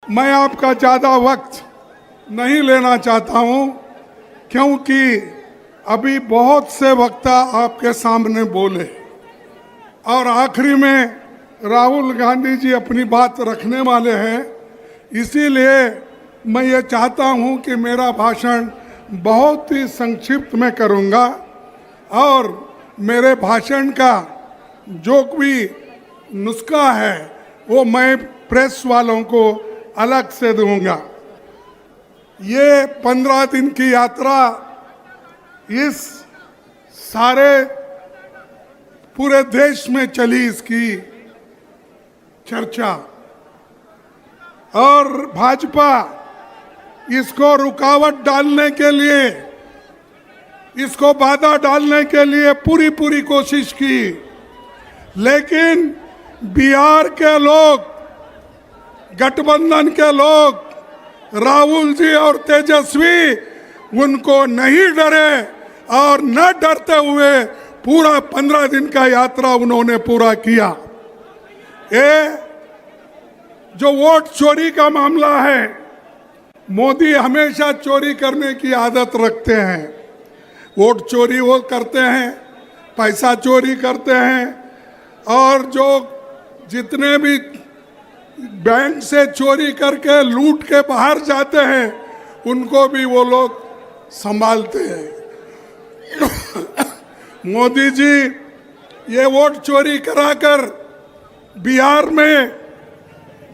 मैं आपका ज़्यादा वक्त नहीं लेना चाहता हूं, क्योंकि अभी बहुत से वक्ता आपके सामने बोले और आखिरी में राहुल गांधी जी अपनी बात रखने वाले हैं। इसीलिए मैं ये चाहता हूं कि मेरा भाषण बहुत ही संक्षिप्त में करूंगा और मेरे भाषण का जो भी नुस्खा है वो मैं प्रेस वालों को अलग से दूंगा। ये 15 दिन की यात्रा इस सारे पूरे देश में चली, इसकी चर्चा, और भाजपा इसको रुकावट डालने के लिए, इसको बाधा डालने के लिए पूरी कोशिश की, लेकिन बिहार के लोग, गठबंधन के लोग, राहुल जी और तेजस्वी उनको नहीं डरे और न डरते हुए पूरा 15 दिन का यात्रा उन्होंने पूरा किया। ये जो वोट चोरी का मामला है, मोदी हमेशा चोरी करने की आदत रखते हैं। वोट चोरी वो करते हैं, पैसा चोरी करते हैं, और जो जितने भी बैंक से चोरी करके लूट के बाहर जाते हैं उनको भी वो लोग संभालते हैं। मोदी जी ये वोट चोरी कराकर बिहार में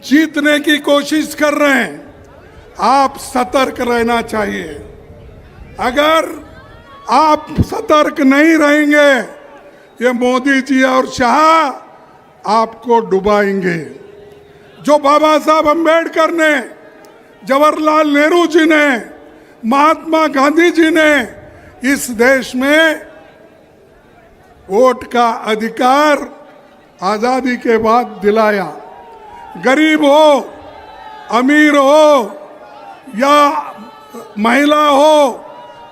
जीतने की कोशिश कर रहे हैं। आप सतर्क रहना चाहिए। अगर आप सतर्क नहीं रहेंगे, ये मोदी जी और शाह आपको डुबाएंगे। जो बाबा साहब अम्बेडकर ने, जवाहरलाल नेहरू जी ने, महात्मा गांधी जी ने इस देश में वोट का अधिकार आज़ादी के बाद दिलाया, गरीब हो, अमीर हो या महिला हो,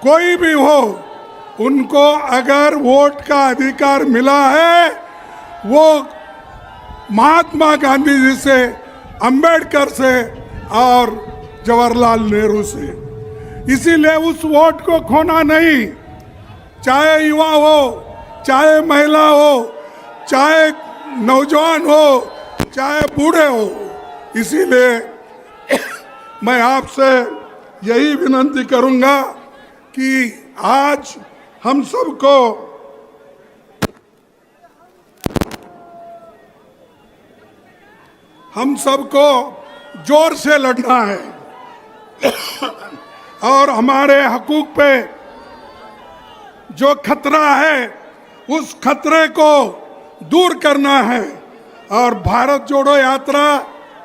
कोई भी हो, उनको अगर वोट का अधिकार मिला है, वो महात्मा गांधी जी से, अंबेडकर से और जवाहरलाल नेहरू से। इसीलिए उस वोट को खोना नहीं, चाहे युवा हो, चाहे महिला हो, चाहे नौजवान हो, चाहे बूढ़े हो। इसीलिए मैं आपसे यही विनती करूंगा कि आज हम सबको जोर से लड़ना है और हमारे हकूक पे जो खतरा है उस खतरे को दूर करना है। और भारत जोड़ो यात्रा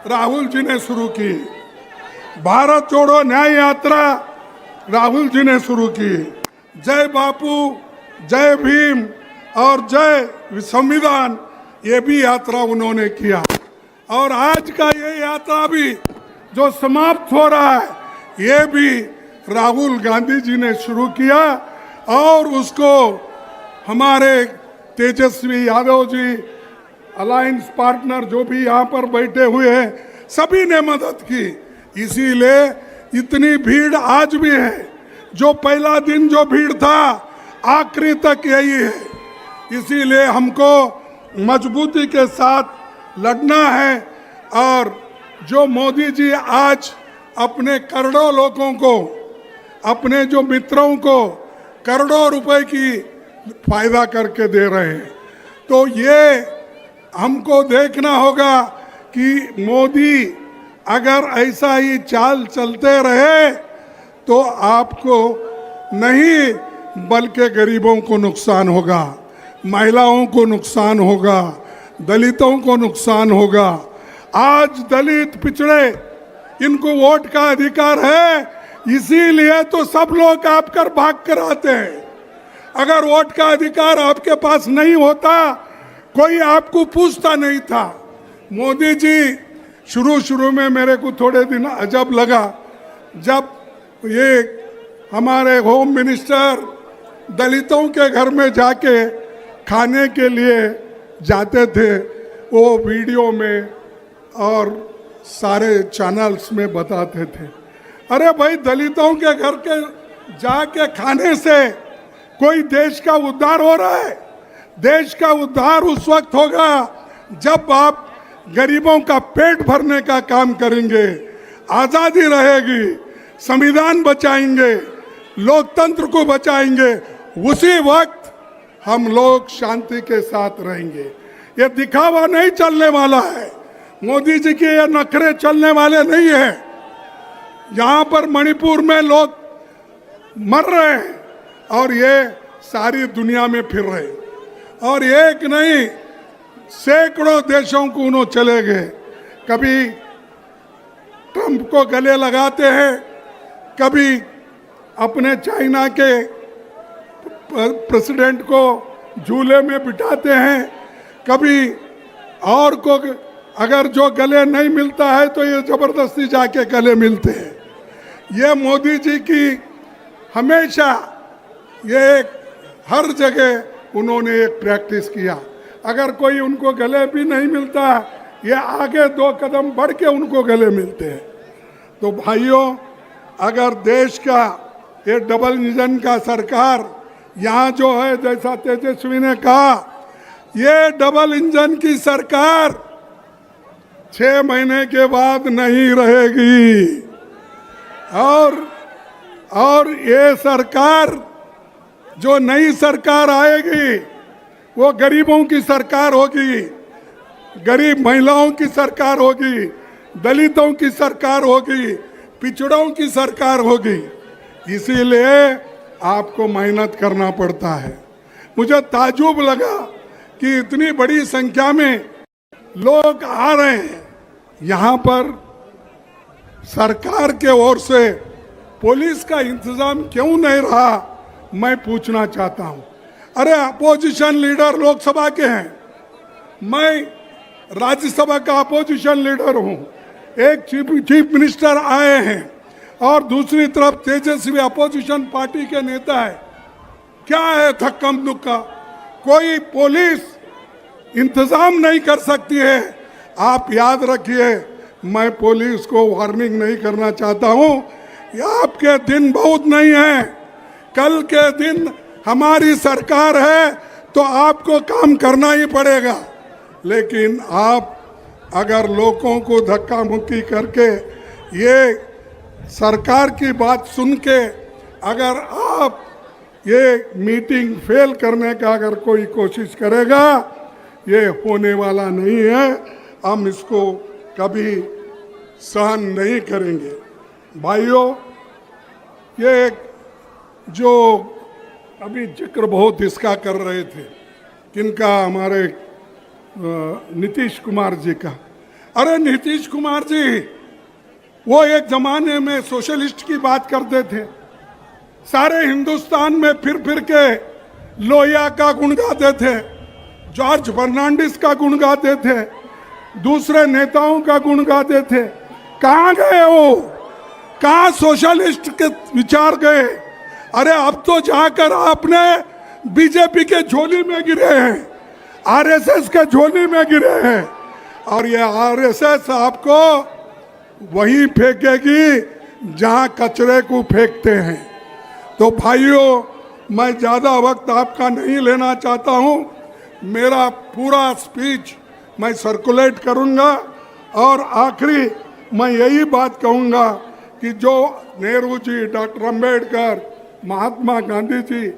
राहुल जी ने शुरू की, भारत जोड़ो न्याय यात्रा राहुल जी ने शुरू की। जय बापू, जय भीम और जय संविधान, ये भी यात्रा उन्होंने किया। और आज का ये यात्रा भी जो समाप्त हो रहा है, ये भी राहुल गांधी जी ने शुरू किया और उसको हमारे तेजस्वी यादव जी, अलायंस पार्टनर जो भी यहाँ पर बैठे हुए हैं, सभी ने मदद की। इसीलिए इतनी भीड़ आज भी है। जो पहला दिन जो भीड़ था, आखिरी तक यही है। इसीलिए हमको मजबूती के साथ लड़ना है। और जो मोदी जी आज अपने करोड़ों लोगों को, अपने जो मित्रों को करोड़ों रुपए की फायदा करके दे रहे हैं, तो ये हमको देखना होगा कि मोदी अगर ऐसा ही चाल चलते रहे तो आपको नहीं बल्कि गरीबों को नुकसान होगा, महिलाओं को नुकसान होगा, दलितों को नुकसान होगा। आज दलित, पिछड़े, इनको वोट का अधिकार है, इसीलिए तो सब लोग आपकर भाग कर आते हैं। अगर वोट का अधिकार आपके पास नहीं होता, कोई आपको पूछता नहीं था। मोदी जी शुरू में मेरे को थोड़े दिन अजब लगा, जब ये हमारे होम मिनिस्टर दलितों के घर में जाके खाने के लिए जाते थे, वो वीडियो में और सारे चैनल्स में बताते थे। अरे भाई, दलितों के घर के जाके खाने से कोई देश का उद्धार हो रहा है? देश का उद्धार उस वक्त होगा जब आप गरीबों का पेट भरने का काम करेंगे, आजादी रहेगी, संविधान बचाएंगे, लोकतंत्र को बचाएंगे, उसी वक्त हम लोग शांति के साथ रहेंगे। ये दिखावा नहीं चलने वाला है, मोदी जी के ये नखरे चलने वाले नहीं है। यहाँ पर मणिपुर में लोग मर रहे हैं और ये सारी दुनिया में फिर रहे, और एक नहीं सैकड़ों देशों को उन्होंने चले गए। कभी ट्रंप को गले लगाते हैं, कभी अपने चाइना के प्रेसिडेंट को झूले में बिठाते हैं, कभी और को अगर जो गले नहीं मिलता है तो ये जबरदस्ती जाके गले मिलते हैं। ये मोदी जी की हमेशा ये हर जगह उन्होंने एक प्रैक्टिस किया। अगर कोई उनको गले भी नहीं मिलता, ये आगे 2 कदम बढ़ के उनको गले मिलते हैं। तो भाइयों, अगर देश का ये डबल इंजन का सरकार यहाँ जो है, जैसा तेजस्वी ने कहा, ये डबल इंजन की सरकार 6 महीने के बाद नहीं रहेगी। और ये सरकार, जो नई सरकार आएगी, वो गरीबों की सरकार होगी, गरीब महिलाओं की सरकार होगी, दलितों की सरकार होगी, पिछड़ों की सरकार होगी। इसीलिए आपको मेहनत करना पड़ता है। मुझे ताज्जुब लगा कि इतनी बड़ी संख्या में लोग आ रहे हैं। यहाँ पर सरकार के ओर से पुलिस का इंतजाम क्यों नहीं रहा, मैं पूछना चाहता हूँ। अरे, अपोजिशन लीडर लोकसभा के हैं, मैं राज्यसभा का अपोजिशन लीडर हूँ। एक चीफ मिनिस्टर आए हैं और दूसरी तरफ तेजस्वी अपोजिशन पार्टी के नेता है। क्या है थक्कम दुक्का? कोई पुलिस इंतजाम नहीं कर सकती है। आप याद रखिए, मैं पुलिस को वार्निंग नहीं करना चाहता हूँ। ये आपके दिन बहुत नहीं है, कल के दिन हमारी सरकार है तो आपको काम करना ही पड़ेगा। लेकिन आप अगर लोगों को धक्का मुक्की करके, ये सरकार की बात सुन के अगर आप ये मीटिंग फेल करने का अगर कोई कोशिश करेगा, ये होने वाला नहीं है। हम इसको कभी सहन नहीं करेंगे। भाइयों, ये जो अभी जिक्र बहुत इसका कर रहे थे, किनका? हमारे नीतीश कुमार जी का। अरे नीतीश कुमार जी, वो एक जमाने में सोशलिस्ट की बात करते थे, सारे हिंदुस्तान में फिर के लोहिया का गुण गाते थे, जॉर्ज फर्नांडिस का गुण गाते थे, दूसरे नेताओं का गुण गाते थे। कहाँ गए वो? कहाँ सोशलिस्ट के विचार गए? अरे, अब तो जाकर आपने बीजेपी के झोली में गिरे हैं, आरएसएस के झोली में गिरे हैं, और ये आरएसएस आपको वहीं फेंकेगी जहां कचरे को फेंकते हैं। तो भाइयों, मैं ज़्यादा वक्त आपका नहीं लेना चाहता हूं। मेरा पूरा स्पीच मैं सर्कुलेट करूंगा और आखिरी मैं यही बात कहूंगा कि जो नेहरू जी, डॉक्टर अंबेडकर, महात्मा गांधी जी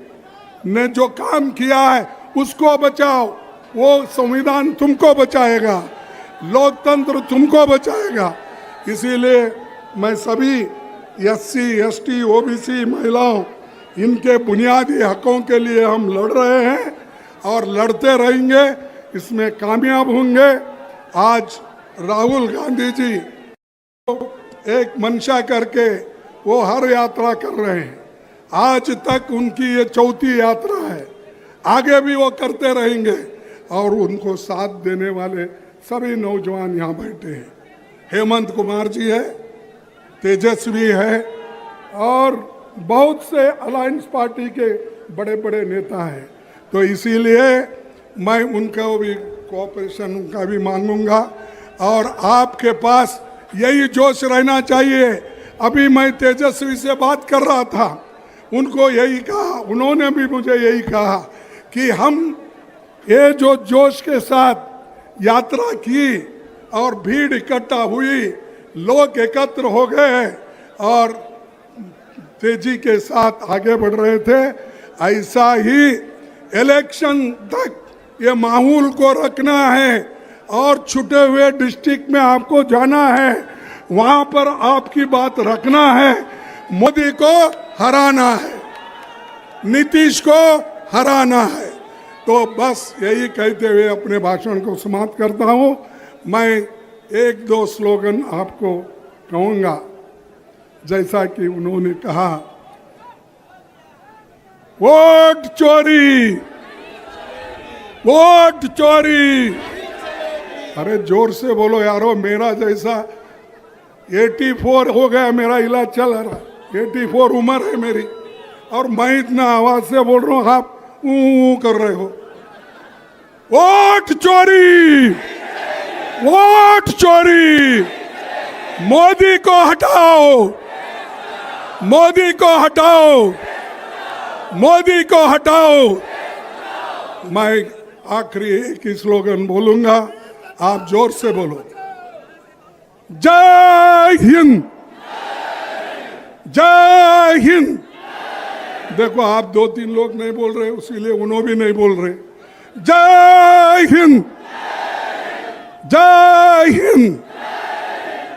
ने जो काम किया है उसको बचाओ। वो संविधान तुमको बचाएगा, लोकतंत्र तुमको बचाएगा। इसीलिए मैं सभी एससी, एसटी, ओबीसी महिलाओं, इनके बुनियादी हकों के लिए हम लड़ रहे हैं और लड़ते रहेंगे, इसमें कामयाब होंगे। आज राहुल गांधी जी एक मंशा करके वो हर यात्रा कर रहे हैं। आज तक उनकी ये 4थी यात्रा है, आगे भी वो करते रहेंगे। और उनको साथ देने वाले सभी नौजवान यहाँ बैठे हैं। हेमंत कुमार जी है, तेजस्वी है, और बहुत से अलायंस पार्टी के बड़े बड़े नेता हैं। तो इसीलिए मैं उनका भी कोऑपरेशन उनका भी मांगूंगा। और आपके पास यही जोश रहना चाहिए। अभी मैं तेजस्वी से बात कर रहा था, उनको यही कहा, उन्होंने भी मुझे यही कहा कि हम ये जो जोश के साथ यात्रा की और भीड़ इकट्ठा हुई, लोग एकत्र हो गए और तेजी के साथ आगे बढ़ रहे थे, ऐसा ही इलेक्शन तक ये माहौल को रखना है। और छूटे हुए डिस्ट्रिक्ट में आपको जाना है, वहां पर आपकी बात रखना है। मोदी को हराना है, नीतीश को हराना है। तो बस यही कहते हुए अपने भाषण को समाप्त करता हूं। मैं एक दो स्लोगन आपको कहूंगा, जैसा कि उन्होंने कहा, वोट चोरी, वोट चोरी। अरे जोर से बोलो यारो, मेरा जैसा 84 हो गया, मेरा इलाज चल रहा, 84 उम्र है मेरी, और मैं इतना आवाज से बोल रहा हूं, आप ऊ कर रहे हो। वोट चोरी, वोट चोरी, मोदी को हटाओ, मोदी को हटाओ, मोदी को हटाओ। मैं आखिरी एक ही स्लोगन बोलूंगा, आप जोर से बोलो, जय हिंद, जय हिंद। देखो आप 2-3 लोग नहीं बोल रहे, इसीलिए उन्होंने भी नहीं बोल रहे। जय हिंद, जय हिंद।